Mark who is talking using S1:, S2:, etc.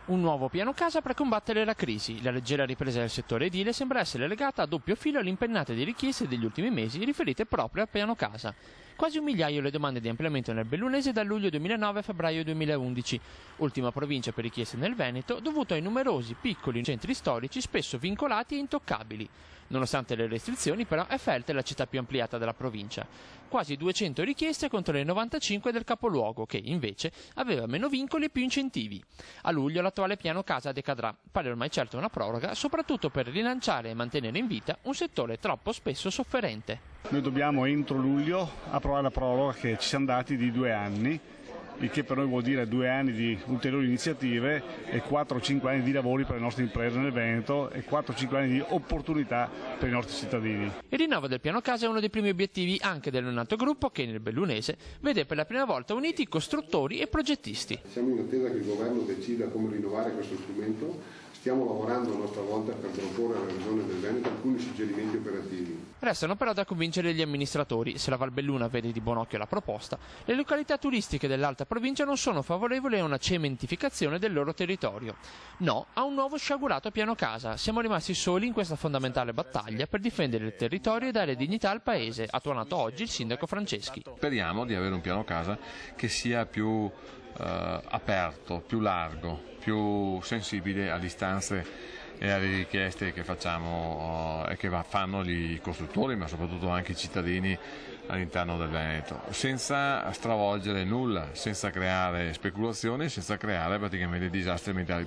S1: Un nuovo piano casa per combattere la crisi. La leggera ripresa del settore edile sembra essere legata a doppio filo all'impennata di richieste degli ultimi mesi riferite proprio al piano casa. Quasi 1 migliaio le domande di ampliamento nel Bellunese da luglio 2009 a febbraio 2011, ultima provincia per richieste nel Veneto, dovuto ai numerosi piccoli centri storici spesso vincolati e intoccabili. Nonostante le restrizioni, però, è Feltre la città più ampliata della provincia. Quasi 200 richieste contro le 95 del capoluogo, che invece aveva meno vincoli e più incentivi. A luglio l'attuale piano casa decadrà. Pare ormai certo una proroga, soprattutto per rilanciare e mantenere in vita un settore troppo spesso sofferente.
S2: Noi dobbiamo entro luglio approvare la proroga che ci siamo dati di 2 anni, il che per noi vuol dire 2 anni di ulteriori iniziative e 4-5 anni di lavori per le nostre imprese nel Veneto e 4-5 anni di opportunità per i nostri cittadini.
S1: Il rinnovo del piano casa è uno dei primi obiettivi anche del neonato gruppo che nel Bellunese vede per la prima volta uniti costruttori e progettisti.
S3: Siamo in attesa che il governo decida come rinnovare questo strumento. Stiamo lavorando a nostra volta per proporre alla Regione del Veneto alcuni suggerimenti operativi.
S1: Restano però da convincere gli amministratori. Se la Valbelluna vede di buon occhio la proposta, le località turistiche dell'Alta Provincia non sono favorevoli a una cementificazione del loro territorio. No a un nuovo sciagurato piano casa. Siamo rimasti soli in questa fondamentale battaglia per difendere il territorio e dare dignità al paese, ha tuonato oggi il sindaco Franceschi.
S4: Speriamo di avere un piano casa che sia più aperto, più largo, più sensibile alle istanze e alle richieste che facciamo e che fanno i costruttori, ma soprattutto anche i cittadini all'interno del Veneto, senza stravolgere nulla, senza creare speculazioni, senza creare praticamente disastri ambientali.